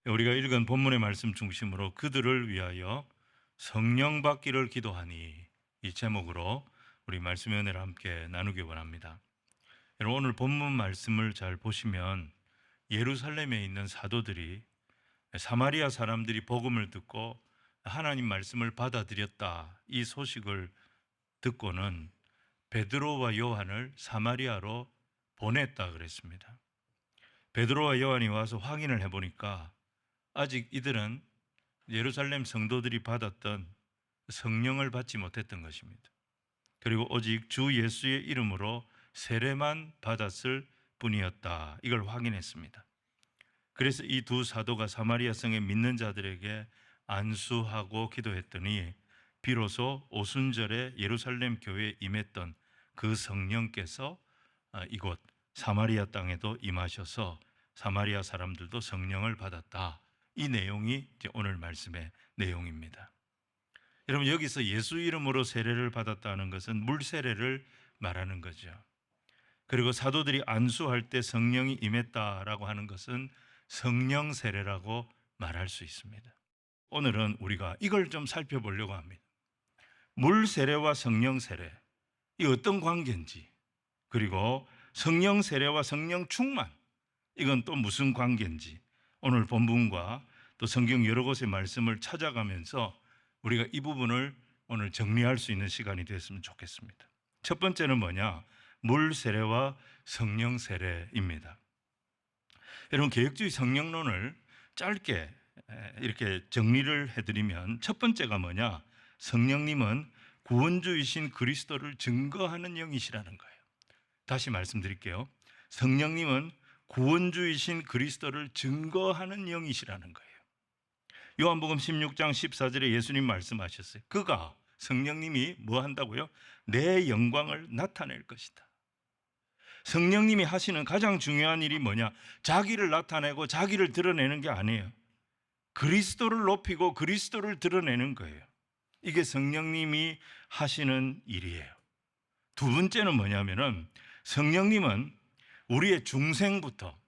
우리가 읽은 본문의 말씀 중심으로 그들을 위하여 성령 받기를 기도하니, 이 제목으로 우리 말씀의 은혜를 함께 나누기 원합니다. 여러분, 오늘 본문 말씀을 잘 보시면 예루살렘에 있는 사도들이 사마리아 사람들이 복음을 듣고 하나님 말씀을 받아들였다, 이 소식을 듣고는 베드로와 요한을 사마리아로 보냈다 그랬습니다. 베드로와 요한이 와서 확인을 해보니까 아직 이들은 예루살렘 성도들이 받았던 성령을 받지 못했던 것입니다. 그리고 오직 주 예수의 이름으로 세례만 받았을 뿐이었다, 이걸 확인했습니다. 그래서 이 두 사도가 사마리아 성에 믿는 자들에게 안수하고 기도했더니 비로소 오순절에 예루살렘 교회에 임했던 그 성령께서 이곳 사마리아 땅에도 임하셔서 사마리아 사람들도 성령을 받았다, 이 내용이 오늘 말씀의 내용입니다. 여러분, 여기서 예수 이름으로 세례를 받았다는 것은 물 세례를 말하는 거죠. 그리고 사도들이 안수할 때 성령이 임했다라고 하는 것은 성령 세례라고 말할 수 있습니다. 오늘은 우리가 이걸 좀 살펴보려고 합니다. 물 세례와 성령 세례, 이 어떤 관계인지, 그리고 성령 세례와 성령 충만, 이건 또 무슨 관계인지, 오늘 본문과 또 성경 여러 곳의 말씀을 찾아가면서 우리가 이 부분을 오늘 정리할 수 있는 시간이 됐으면 좋겠습니다. 첫 번째는 뭐냐? 물 세례와 성령 세례입니다. 여러분, 개혁주의 성령론을 짧게 이렇게 정리를 해드리면 첫 번째가 뭐냐? 성령님은 구원주이신 그리스도를 증거하는 영이시라는 거예요. 다시 말씀드릴게요. 성령님은 구원주이신 그리스도를 증거하는 영이시라는 거예요. 요한복음 16장 14절에 예수님 말씀하셨어요. 그가, 성령님이 뭐 한다고요? 내 영광을 나타낼 것이다. 성령님이 하시는 가장 중요한 일이 뭐냐? 자기를 나타내고 자기를 드러내는 게 아니에요. 그리스도를 높이고 그리스도를 드러내는 거예요. 이게 성령님이 하시는 일이에요. 두 번째는 뭐냐면은 성령님은 우리의 중생부터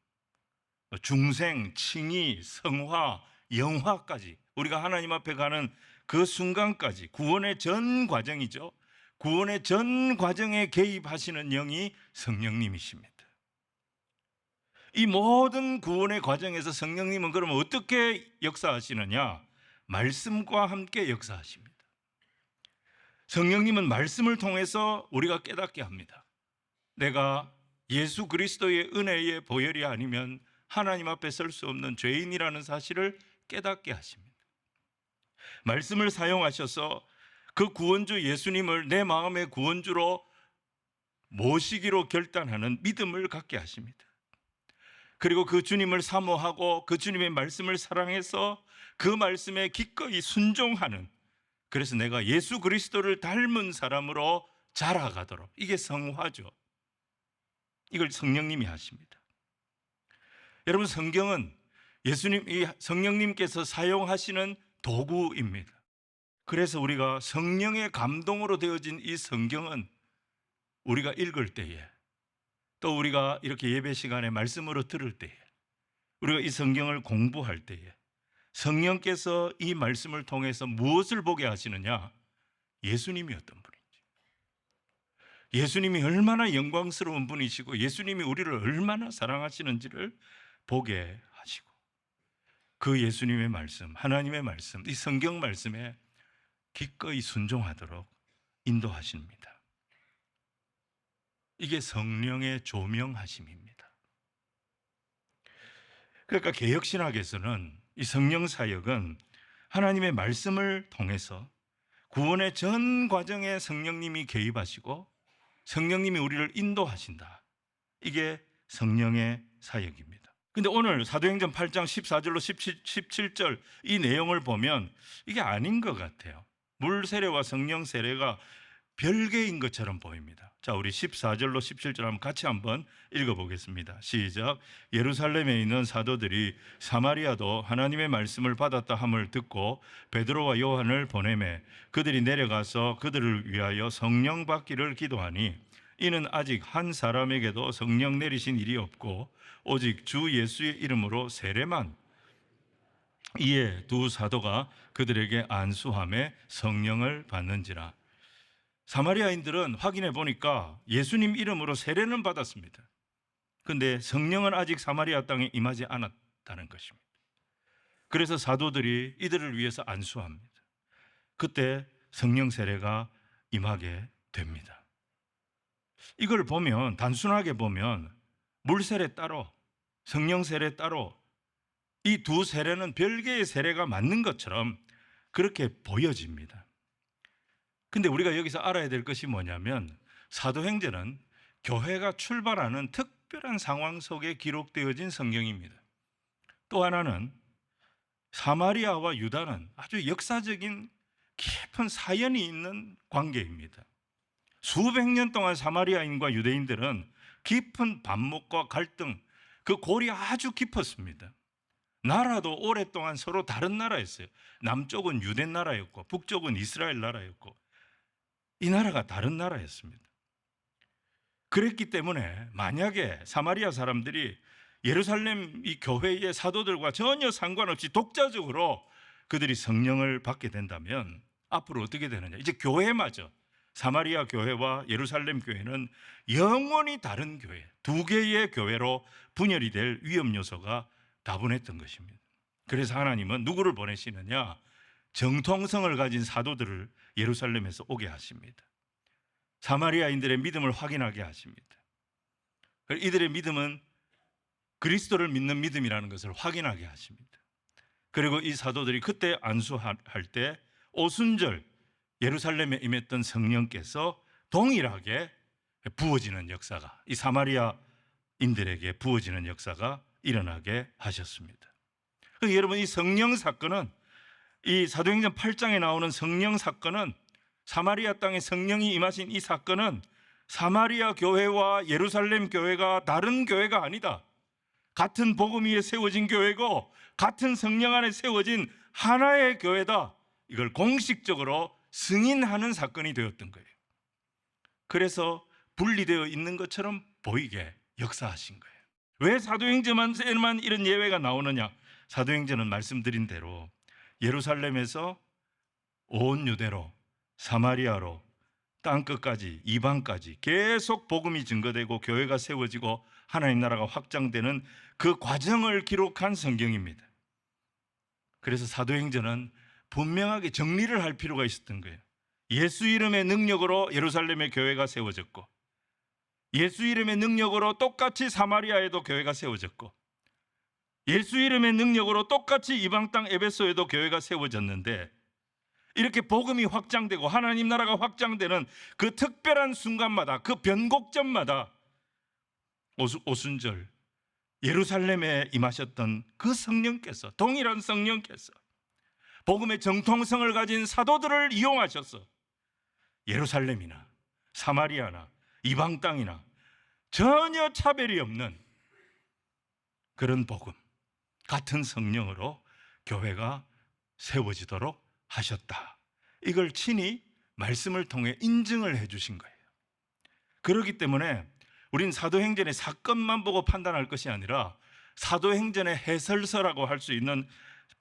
중생, 칭의, 성화, 영화까지, 우리가 하나님 앞에 가는 그 순간까지, 구원의 전 과정이죠. 구원의 전 과정에 개입하시는 영이 성령님이십니다. 이 모든 구원의 과정에서 성령님은 그러면 어떻게 역사하시느냐? 말씀과 함께 역사하십니다. 성령님은 말씀을 통해서 우리가 깨닫게 합니다. 내가 예수 그리스도의 은혜의 보혈이 아니면 하나님 앞에 설 수 없는 죄인이라는 사실을 깨닫게 하십니다. 말씀을 사용하셔서 그 구원주 예수님을 내 마음의 구원주로 모시기로 결단하는 믿음을 갖게 하십니다. 그리고 그 주님을 사모하고 그 주님의 말씀을 사랑해서 그 말씀에 기꺼이 순종하는, 그래서 내가 예수 그리스도를 닮은 사람으로 자라가도록, 이게 성화죠. 이걸 성령님이 하십니다. 여러분, 성경은 예수님, 성령님께서 사용하시는 도구입니다. 그래서 우리가 성령의 감동으로 되어진 이 성경은 우리가 읽을 때에, 또 우리가 이렇게 예배 시간에 말씀으로 들을 때에, 우리가 이 성경을 공부할 때에 성령께서 이 말씀을 통해서 무엇을 보게 하시느냐? 예수님이 어떤 분인지, 예수님이 얼마나 영광스러운 분이시고 예수님이 우리를 얼마나 사랑하시는지를 보게 하시고, 그 예수님의 말씀, 하나님의 말씀, 이 성경 말씀에 기꺼이 순종하도록 인도하십니다. 이게 성령의 조명하심입니다. 그러니까 개혁신학에서는 이 성령 사역은 하나님의 말씀을 통해서 구원의 전 과정에 성령님이 개입하시고 성령님이 우리를 인도하신다, 이게 성령의 사역입니다. 근데 오늘 사도행전 8장 14절로 17절 이 내용을 보면 이게 아닌 것 같아요. 물 세례와 성령 세례가 별개인 것처럼 보입니다. 자, 우리 14절로 17절 한번 같이 한번 읽어보겠습니다. 시작. 예루살렘에 있는 사도들이 사마리아도 하나님의 말씀을 받았다 함을 듣고 베드로와 요한을 보내매 그들이 내려가서 그들을 위하여 성령 받기를 기도하니, 이는 아직 한 사람에게도 성령 내리신 일이 없고 오직 주 예수의 이름으로 세례만 이에 두 사도가 그들에게 안수함에 성령을 받는지라. 사마리아인들은 확인해 보니까 예수님 이름으로 세례는 받았습니다. 근데 성령은 아직 사마리아 땅에 임하지 않았다는 것입니다. 그래서 사도들이 이들을 위해서 안수합니다. 그때 성령 세례가 임하게 됩니다. 이걸 보면, 단순하게 보면 물 세례 따로 성령 세례 따로 이 두 세례는 별개의 세례가 맞는 것처럼 그렇게 보여집니다. 근데 우리가 여기서 알아야 될 것이 뭐냐면, 사도행전은 교회가 출발하는 특별한 상황 속에 기록되어진 성경입니다. 또 하나는 사마리아와 유다는 아주 역사적인 깊은 사연이 있는 관계입니다. 수백 년 동안 사마리아인과 유대인들은 깊은 반목과 갈등, 그 골이 아주 깊었습니다. 나라도 오랫동안 서로 다른 나라였어요. 남쪽은 유대 나라였고 북쪽은 이스라엘 나라였고 이 나라가 다른 나라였습니다. 그랬기 때문에 만약에 사마리아 사람들이 예루살렘 이 교회의 사도들과 전혀 상관없이 독자적으로 그들이 성령을 받게 된다면 앞으로 어떻게 되느냐, 이제 교회마저 사마리아 교회와 예루살렘 교회는 영원히 다른 교회, 두 개의 교회로 분열이 될 위험 요소가 다분했던 것입니다. 그래서 하나님은 누구를 보내시느냐, 정통성을 가진 사도들을 예루살렘에서 오게 하십니다. 사마리아인들의 믿음을 확인하게 하십니다. 이들의 믿음은 그리스도를 믿는 믿음이라는 것을 확인하게 하십니다. 그리고 이 사도들이 그때 안수할 때 오순절 예루살렘에 임했던 성령께서 동일하게 부어지는 역사가, 이 사마리아인들에게 부어지는 역사가 일어나게 하셨습니다. 여러분, 이 성령 사건은, 이 사도행전 8장에 나오는 성령 사건은, 사마리아 땅에 성령이 임하신 이 사건은 사마리아 교회와 예루살렘 교회가 다른 교회가 아니다. 같은 복음 위에 세워진 교회고 같은 성령 안에 세워진 하나의 교회다. 이걸 공식적으로 승인하는 사건이 되었던 거예요. 그래서 분리되어 있는 것처럼 보이게 역사하신 거예요. 왜 사도행전에만 이런 예외가 나오느냐? 사도행전은 말씀드린 대로 예루살렘에서 온 유대로, 사마리아로, 땅끝까지, 이방까지 계속 복음이 증거되고 교회가 세워지고 하나님 나라가 확장되는 그 과정을 기록한 성경입니다. 그래서 사도행전은 분명하게 정리를 할 필요가 있었던 거예요. 예수 이름의 능력으로 예루살렘의 교회가 세워졌고, 예수 이름의 능력으로 똑같이 사마리아에도 교회가 세워졌고, 예수 이름의 능력으로 똑같이 이방 땅 에베소에도 교회가 세워졌는데, 이렇게 복음이 확장되고 하나님 나라가 확장되는 그 특별한 순간마다, 그 변곡점마다 오순절 예루살렘에 임하셨던 그 성령께서, 동일한 성령께서 복음의 정통성을 가진 사도들을 이용하셔서 예루살렘이나 사마리아나 이방 땅이나 전혀 차별이 없는 그런 복음, 같은 성령으로 교회가 세워지도록 하셨다. 이걸 친히 말씀을 통해 인증을 해 주신 거예요. 그렇기 때문에 우린 사도행전의 사건만 보고 판단할 것이 아니라 사도행전의 해설서라고 할 수 있는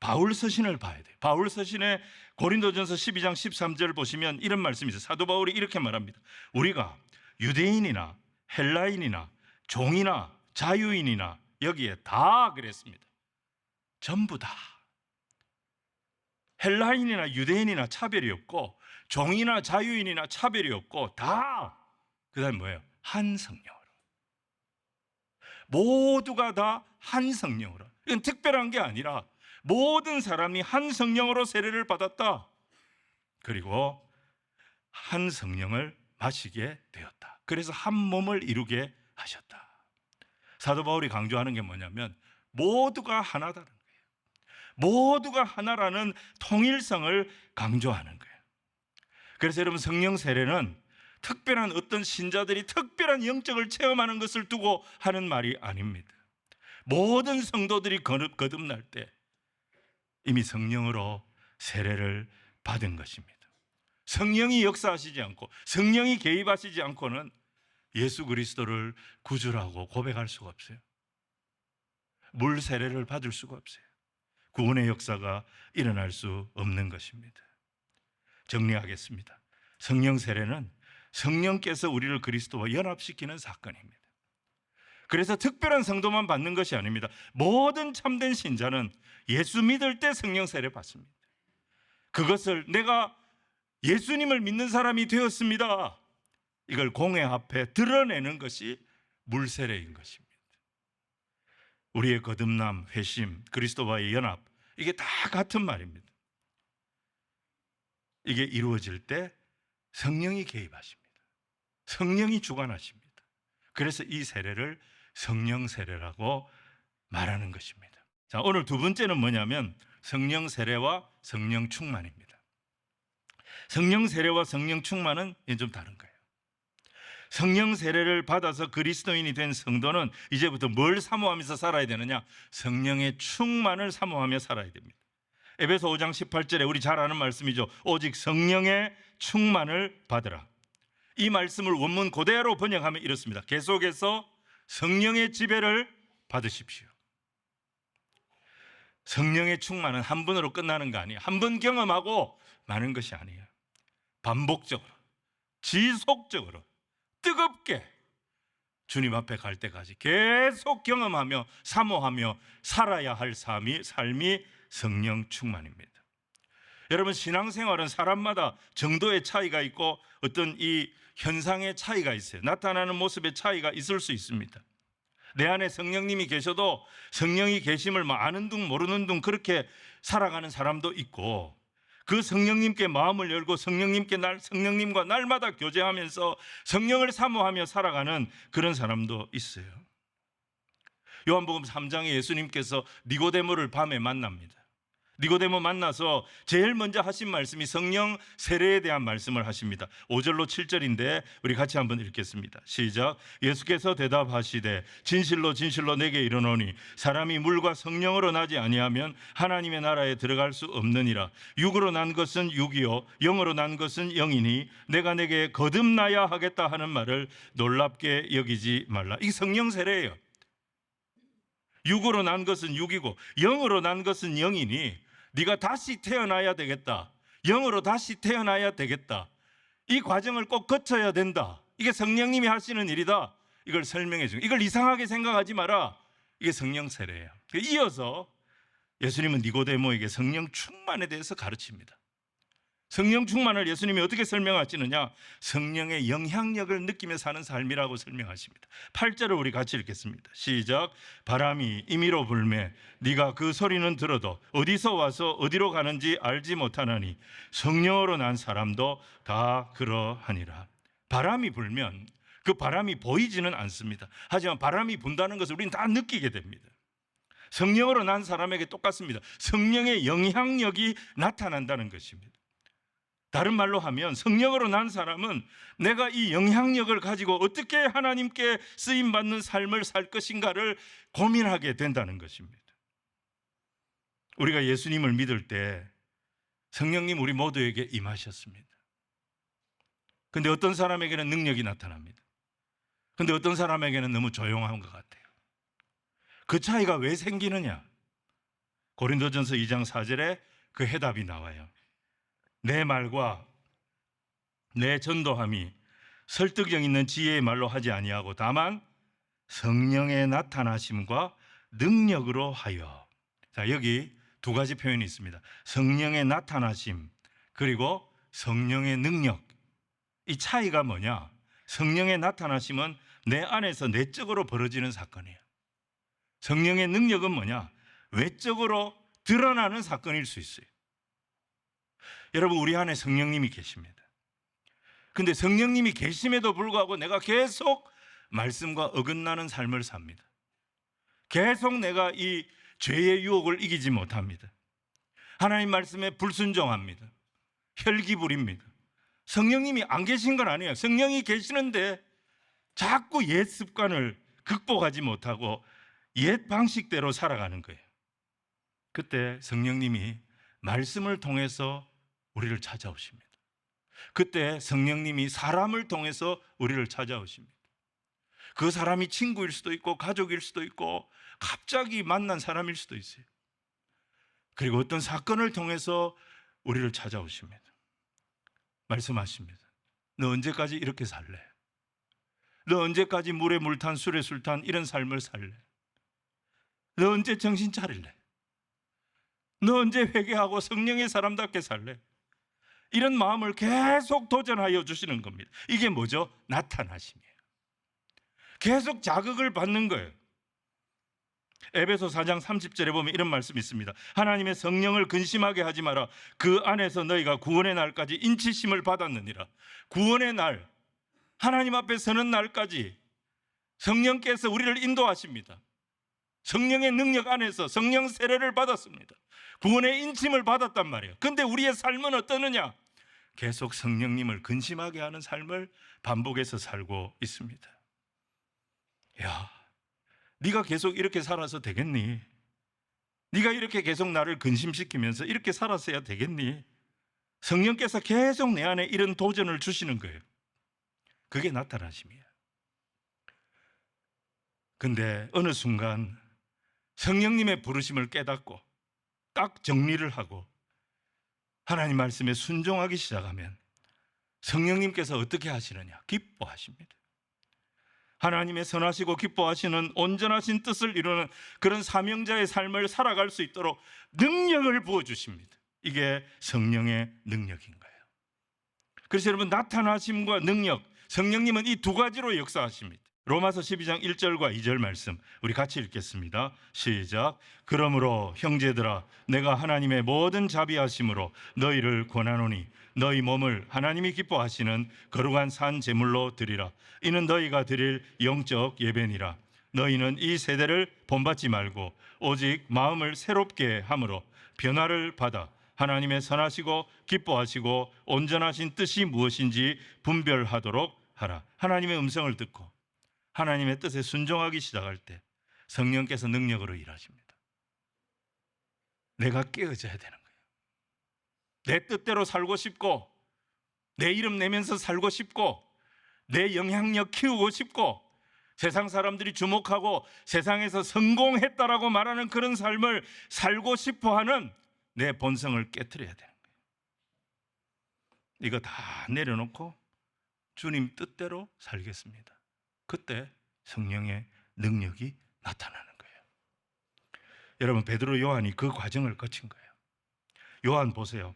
바울 서신을 봐야 돼요. 바울 서신의 고린도전서 12장 13절 보시면 이런 말씀이 있어요. 사도 바울이 이렇게 말합니다. 우리가 유대인이나 헬라인이나 종이나 자유인이나 여기에 다 그랬습니다. 전부 다. 헬라인이나 유대인이나 차별이 없고, 종이나 자유인이나 차별이 없고, 다 그 다음에 뭐예요? 한 성령으로. 모두가 다 한 성령으로. 이건 특별한 게 아니라 모든 사람이 한 성령으로 세례를 받았다. 그리고 한 성령을 마시게 되었다. 그래서 한 몸을 이루게 하셨다. 사도 바울이 강조하는 게 뭐냐면 모두가 하나다는 거예요. 모두가 하나라는 통일성을 강조하는 거예요. 그래서 여러분, 성령 세례는 특별한 어떤 신자들이 특별한 영적을 체험하는 것을 두고 하는 말이 아닙니다. 모든 성도들이 거듭날 때 이미 성령으로 세례를 받은 것입니다. 성령이 역사하시지 않고 성령이 개입하시지 않고는 예수 그리스도를 구주라고 고백할 수가 없어요. 물 세례를 받을 수가 없어요. 구원의 역사가 일어날 수 없는 것입니다. 정리하겠습니다. 성령 세례는 성령께서 우리를 그리스도와 연합시키는 사건입니다. 그래서 특별한 성도만 받는 것이 아닙니다. 모든 참된 신자는 예수 믿을 때 성령 세례 받습니다. 그것을 내가 예수님을 믿는 사람이 되었습니다, 이걸 공회 앞에 드러내는 것이 물세례인 것입니다. 우리의 거듭남, 회심, 그리스도와의 연합, 이게 다 같은 말입니다. 이게 이루어질 때 성령이 개입하십니다. 성령이 주관하십니다. 그래서 이 세례를 성령 세례라고 말하는 것입니다. 자, 오늘 두 번째는 뭐냐면 성령 세례와 성령 충만입니다. 성령 세례와 성령 충만은 좀 다른 거예요. 성령 세례를 받아서 그리스도인이 된 성도는 이제부터 뭘 사모하면서 살아야 되느냐? 성령의 충만을 사모하며 살아야 됩니다. 에베소 5장 18절에 우리 잘 아는 말씀이죠. 오직 성령의 충만을 받으라. 이 말씀을 원문 그대로 번역하면 이렇습니다. 계속해서 성령의 지배를 받으십시오. 성령의 충만은 한 번으로 끝나는 거 아니에요. 한 번 경험하고 마는 것이 아니에요. 반복적으로, 지속적으로, 뜨겁게 주님 앞에 갈 때까지 계속 경험하며 사모하며 살아야 할 삶이 성령 충만입니다. 여러분, 신앙생활은 사람마다 정도의 차이가 있고 어떤 이 현상의 차이가 있어요. 나타나는 모습의 차이가 있을 수 있습니다. 내 안에 성령님이 계셔도 성령이 계심을 아는 둥 모르는 둥 그렇게 살아가는 사람도 있고, 그 성령님께 마음을 열고 성령님과 날마다 교제하면서 성령을 사모하며 살아가는 그런 사람도 있어요. 요한복음 3장에 예수님께서 니고데모를 밤에 만납니다. 니고데모 만나서 제일 먼저 하신 말씀이 성령 세례에 대한 말씀을 하십니다. 5절로 7절인데 우리 같이 한번 읽겠습니다. 시작. 예수께서 대답하시되 진실로 진실로 내게 이르노니 사람이 물과 성령으로 나지 아니하면 하나님의 나라에 들어갈 수 없느니라. 육으로 난 것은 육이요 영으로 난 것은 영이니 내가 내게 거듭나야 하겠다 하는 말을 놀랍게 여기지 말라. 이게 성령 세례예요. 육으로 난 것은 육이고 영으로 난 것은 영이니 네가 다시 태어나야 되겠다, 영으로 다시 태어나야 되겠다, 이 과정을 꼭 거쳐야 된다, 이게 성령님이 하시는 일이다, 이걸 설명해 주는, 이걸 이상하게 생각하지 마라, 이게 성령 세례예요. 이어서 예수님은 니고데모에게 성령 충만에 대해서 가르칩니다. 성령 충만을 예수님이 어떻게 설명하시느냐? 성령의 영향력을 느끼며 사는 삶이라고 설명하십니다. 8절을 우리 같이 읽겠습니다. 시작. 바람이 임의로 불매 네가 그 소리는 들어도 어디서 와서 어디로 가는지 알지 못하나니 성령으로 난 사람도 다 그러하니라. 바람이 불면 그 바람이 보이지는 않습니다. 하지만 바람이 분다는 것을 우리는 다 느끼게 됩니다. 성령으로 난 사람에게 똑같습니다. 성령의 영향력이 나타난다는 것입니다. 다른 말로 하면 성령으로 난 사람은 내가 이 영향력을 가지고 어떻게 하나님께 쓰임받는 삶을 살 것인가를 고민하게 된다는 것입니다. 우리가 예수님을 믿을 때 성령님 우리 모두에게 임하셨습니다. 근데 어떤 사람에게는 능력이 나타납니다. 근데 어떤 사람에게는 너무 조용한 것 같아요. 그 차이가 왜 생기느냐? 고린도전서 2장 4절에 그 해답이 나와요. 내 말과 내 전도함이 설득력 있는 지혜의 말로 하지 아니하고 다만 성령의 나타나심과 능력으로 하여. 자, 여기 두 가지 표현이 있습니다. 성령의 나타나심 그리고 성령의 능력. 이 차이가 뭐냐? 성령의 나타나심은 내 안에서 내적으로 벌어지는 사건이에요. 성령의 능력은 뭐냐? 외적으로 드러나는 사건일 수 있어요. 여러분, 우리 안에 성령님이 계십니다. 근데 성령님이 계심에도 불구하고 내가 계속 말씀과 어긋나는 삶을 삽니다. 계속 내가 이 죄의 유혹을 이기지 못합니다. 하나님 말씀에 불순종합니다. 혈기 부립니다. 성령님이 안 계신 건 아니에요. 성령이 계시는데 자꾸 옛 습관을 극복하지 못하고 옛 방식대로 살아가는 거예요. 그때 성령님이 말씀을 통해서 우리를 찾아오십니다. 그때 성령님이 사람을 통해서 우리를 찾아오십니다. 그 사람이 친구일 수도 있고 가족일 수도 있고 갑자기 만난 사람일 수도 있어요. 그리고 어떤 사건을 통해서 우리를 찾아오십니다. 말씀하십니다. 너 언제까지 이렇게 살래? 너 언제까지 물에 물 탄 술에 술 탄 이런 삶을 살래? 너 언제 정신 차릴래? 너 언제 회개하고 성령의 사람답게 살래? 이런 마음을 계속 도전하여 주시는 겁니다. 이게 뭐죠? 나타나심이에요. 계속 자극을 받는 거예요. 에베소 4장 30절에 보면 이런 말씀이 있습니다. 하나님의 성령을 근심하게 하지 마라. 그 안에서 너희가 구원의 날까지 인치심을 받았느니라. 구원의 날, 하나님 앞에 서는 날까지 성령께서 우리를 인도하십니다. 성령의 능력 안에서 성령 세례를 받았습니다. 구원의 인침을 받았단 말이에요. 근데 우리의 삶은 어떠느냐? 계속 성령님을 근심하게 하는 삶을 반복해서 살고 있습니다. 야, 네가 계속 이렇게 살아서 되겠니? 네가 이렇게 계속 나를 근심시키면서 이렇게 살았어야 되겠니? 성령께서 계속 내 안에 이런 도전을 주시는 거예요. 그게 나타나심이에요. 근데 어느 순간 성령님의 부르심을 깨닫고 딱 정리를 하고 하나님 말씀에 순종하기 시작하면 성령님께서 어떻게 하시느냐? 기뻐하십니다. 하나님의 선하시고 기뻐하시는 온전하신 뜻을 이루는 그런 사명자의 삶을 살아갈 수 있도록 능력을 부어주십니다. 이게 성령의 능력인 거예요. 그래서 여러분, 나타나심과 능력, 성령님은 이 두 가지로 역사하십니다. 로마서 12장 1절과 2절 말씀 우리 같이 읽겠습니다. 시작. 그러므로 형제들아, 내가 하나님의 모든 자비하심으로 너희를 권하노니 너희 몸을 하나님이 기뻐하시는 거룩한 산 제물로 드리라. 이는 너희가 드릴 영적 예배니라. 너희는 이 세대를 본받지 말고 오직 마음을 새롭게 함으로 변화를 받아 하나님의 선하시고 기뻐하시고 온전하신 뜻이 무엇인지 분별하도록 하라. 하나님의 음성을 듣고 하나님의 뜻에 순종하기 시작할 때 성령께서 능력으로 일하십니다. 내가 깨어져야 되는 거예요. 내 뜻대로 살고 싶고 내 이름 내면서 살고 싶고 내 영향력 키우고 싶고 세상 사람들이 주목하고 세상에서 성공했다라고 말하는 그런 삶을 살고 싶어하는 내 본성을 깨트려야 되는 거예요. 이거 다 내려놓고 주님 뜻대로 살겠습니다. 그때 성령의 능력이 나타나는 거예요. 여러분, 베드로, 요한이 그 과정을 거친 거예요. 요한 보세요.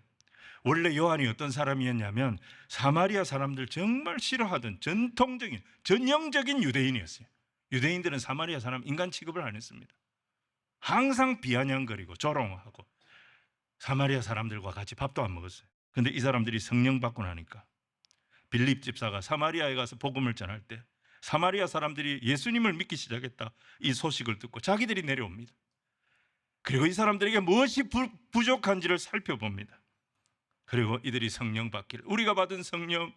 원래 요한이 어떤 사람이었냐면 사마리아 사람들 정말 싫어하던 전통적인 전형적인 유대인이었어요. 유대인들은 사마리아 사람 인간 취급을 안 했습니다. 항상 비아냥거리고 조롱하고 사마리아 사람들과 같이 밥도 안 먹었어요. 근데 이 사람들이 성령 받고 나니까 빌립 집사가 사마리아에 가서 복음을 전할 때 사마리아 사람들이 예수님을 믿기 시작했다, 이 소식을 듣고 자기들이 내려옵니다. 그리고 이 사람들에게 무엇이 부족한지를 살펴봅니다. 그리고 이들이 성령 받기를, 우리가 받은 성령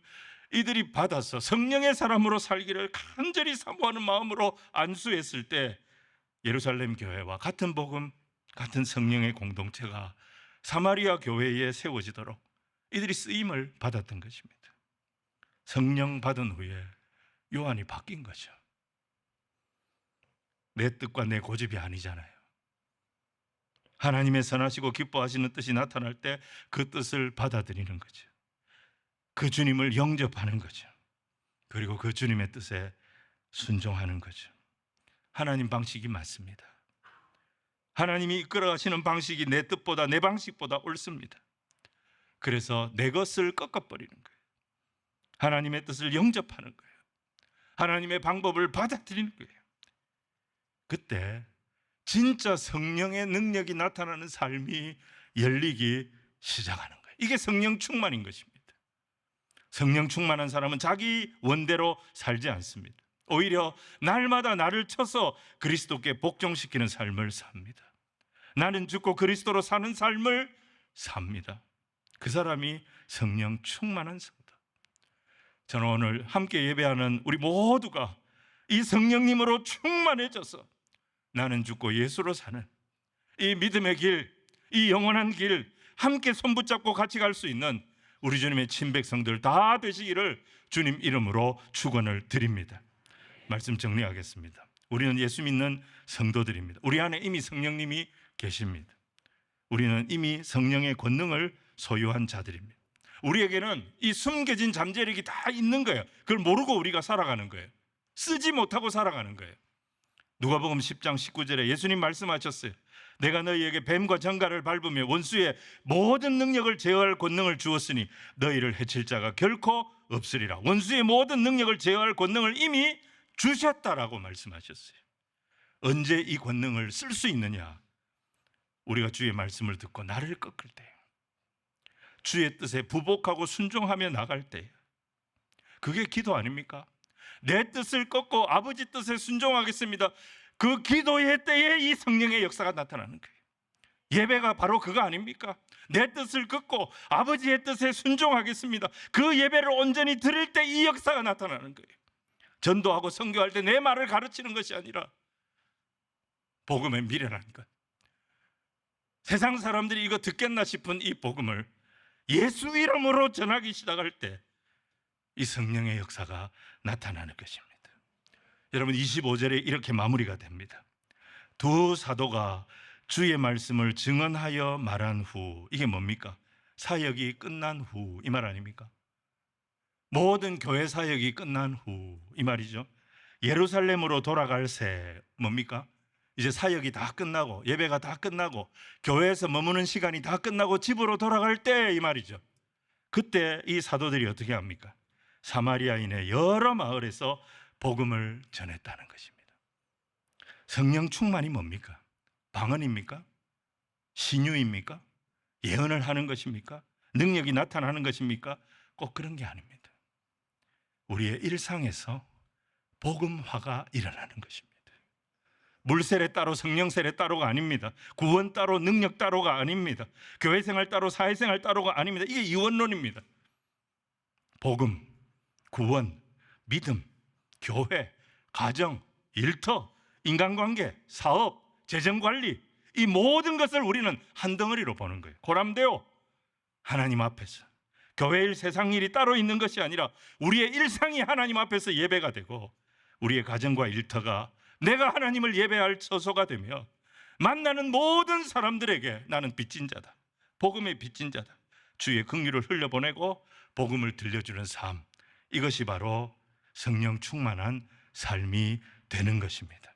이들이 받아서 성령의 사람으로 살기를 간절히 사모하는 마음으로 안수했을 때 예루살렘 교회와 같은 복음, 같은 성령의 공동체가 사마리아 교회에 세워지도록 이들이 쓰임을 받았던 것입니다. 성령 받은 후에 요한이 바뀐 거죠. 내 뜻과 내 고집이 아니잖아요. 하나님의 선하시고 기뻐하시는 뜻이 나타날 때 그 뜻을 받아들이는 거죠. 그 주님을 영접하는 거죠. 그리고 그 주님의 뜻에 순종하는 거죠. 하나님 방식이 맞습니다. 하나님이 이끌어가시는 방식이 내 뜻보다 내 방식보다 옳습니다. 그래서 내 것을 꺾어버리는 거예요. 하나님의 뜻을 영접하는 거예요. 하나님의 방법을 받아들이는 거예요. 그때 진짜 성령의 능력이 나타나는 삶이 열리기 시작하는 거예요. 이게 성령 충만인 것입니다. 성령 충만한 사람은 자기 원대로 살지 않습니다. 오히려 날마다 나를 쳐서 그리스도께 복종시키는 삶을 삽니다. 나는 죽고 그리스도로 사는 삶을 삽니다. 그 사람이 성령 충만한 성도. 저는 오늘 함께 예배하는 우리 모두가 이 성령님으로 충만해져서 나는 죽고 예수로 사는 이 믿음의 길, 이 영원한 길 함께 손붙잡고 같이 갈 수 있는 우리 주님의 친백성들 다 되시기를 주님 이름으로 축원을 드립니다. 말씀 정리하겠습니다. 우리는 예수 믿는 성도들입니다. 우리 안에 이미 성령님이 계십니다. 우리는 이미 성령의 권능을 소유한 자들입니다. 우리에게는 이 숨겨진 잠재력이 다 있는 거예요. 그걸 모르고 우리가 살아가는 거예요. 쓰지 못하고 살아가는 거예요. 누가복음 10장 19절에 예수님 말씀하셨어요. 내가 너희에게 뱀과 정갈을 밟으며 원수의 모든 능력을 제어할 권능을 주었으니 너희를 해칠 자가 결코 없으리라. 원수의 모든 능력을 제어할 권능을 이미 주셨다라고 말씀하셨어요. 언제 이 권능을 쓸 수 있느냐? 우리가 주의 말씀을 듣고 나를 꺾을 때, 주의 뜻에 부복하고 순종하며 나갈 때, 그게 기도 아닙니까? 내 뜻을 꺾고 아버지 뜻에 순종하겠습니다. 그 기도의 때에 이 성령의 역사가 나타나는 거예요. 예배가 바로 그거 아닙니까? 내 뜻을 꺾고 아버지의 뜻에 순종하겠습니다. 그 예배를 온전히 드릴 때 이 역사가 나타나는 거예요. 전도하고 선교할 때 내 말을 가르치는 것이 아니라 복음의 미래라는 것. 세상 사람들이 이거 듣겠나 싶은 이 복음을 예수 이름으로 전하기 시작할 때 이 성령의 역사가 나타나는 것입니다. 여러분 25절에 이렇게 마무리가 됩니다. 두 사도가 주의 말씀을 증언하여 말한 후, 이게 뭡니까? 사역이 끝난 후, 이 말 아닙니까? 모든 교회 사역이 끝난 후, 이 말이죠. 예루살렘으로 돌아갈 새, 뭡니까? 이제 사역이 다 끝나고 예배가 다 끝나고 교회에서 머무는 시간이 다 끝나고 집으로 돌아갈 때, 이 말이죠. 그때 이 사도들이 어떻게 합니까? 사마리아인의 여러 마을에서 복음을 전했다는 것입니다. 성령 충만이 뭡니까? 방언입니까? 신유입니까? 예언을 하는 것입니까? 능력이 나타나는 것입니까? 꼭 그런 게 아닙니다. 우리의 일상에서 복음화가 일어나는 것입니다. 물세례 따로 성령세례 따로가 아닙니다. 구원 따로 능력 따로가 아닙니다. 교회생활 따로 사회생활 따로가 아닙니다. 이게 이원론입니다. 복음, 구원, 믿음, 교회, 가정, 일터, 인간관계, 사업, 재정관리, 이 모든 것을 우리는 한 덩어리로 보는 거예요. 고람되어 하나님 앞에서 교회 일, 세상 일이 따로 있는 것이 아니라 우리의 일상이 하나님 앞에서 예배가 되고 우리의 가정과 일터가 내가 하나님을 예배할 처소가 되며 만나는 모든 사람들에게 나는 빚진 자다, 복음의 빚진 자다, 주의 긍휼을 흘려보내고 복음을 들려주는 삶, 이것이 바로 성령 충만한 삶이 되는 것입니다.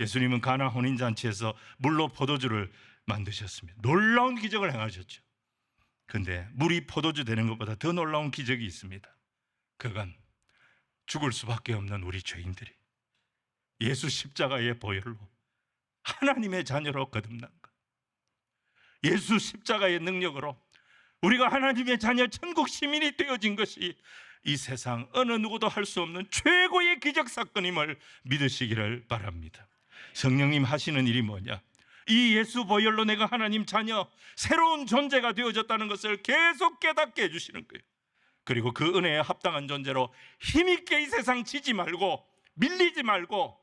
예수님은 가나 혼인잔치에서 물로 포도주를 만드셨습니다. 놀라운 기적을 행하셨죠. 그런데 물이 포도주 되는 것보다 더 놀라운 기적이 있습니다. 그건 죽을 수밖에 없는 우리 죄인들이 예수 십자가의 보혈로 하나님의 자녀로 거듭난 것, 예수 십자가의 능력으로 우리가 하나님의 자녀 천국 시민이 되어진 것이 이 세상 어느 누구도 할 수 없는 최고의 기적 사건임을 믿으시기를 바랍니다. 성령님 하시는 일이 뭐냐? 이 예수 보혈로 내가 하나님 자녀, 새로운 존재가 되어졌다는 것을 계속 깨닫게 해주시는 거예요. 그리고 그 은혜에 합당한 존재로 힘있게 이 세상 지지 말고 밀리지 말고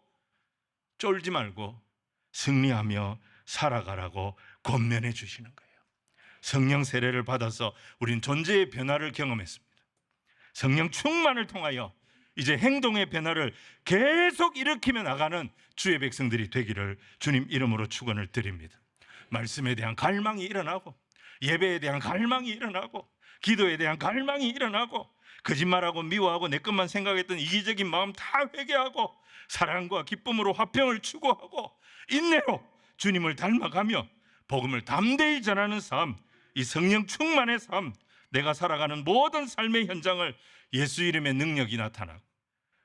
쫄지 말고 승리하며 살아가라고 권면해 주시는 거예요. 성령 세례를 받아서 우린 존재의 변화를 경험했습니다. 성령 충만을 통하여 이제 행동의 변화를 계속 일으키며 나가는 주의 백성들이 되기를 주님 이름으로 축원을 드립니다. 말씀에 대한 갈망이 일어나고 예배에 대한 갈망이 일어나고 기도에 대한 갈망이 일어나고 거짓말하고 미워하고 내 것만 생각했던 이기적인 마음 다 회개하고 사랑과 기쁨으로 화평을 추구하고 인내로 주님을 닮아가며 복음을 담대히 전하는 삶, 이 성령 충만의 삶, 내가 살아가는 모든 삶의 현장을 예수 이름의 능력이 나타나고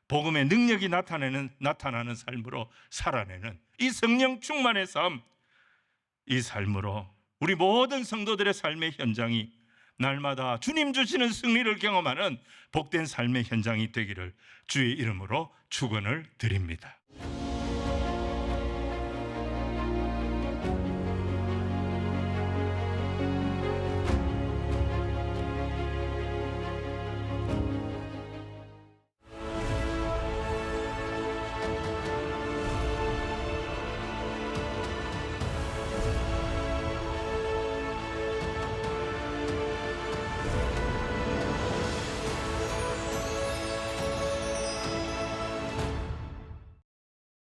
복음의 능력이 나타나는 삶으로 살아내는 이 성령 충만의 삶, 이 삶으로 우리 모든 성도들의 삶의 현장이 날마다 주님 주시는 승리를 경험하는 복된 삶의 현장이 되기를 주의 이름으로 축원을 드립니다.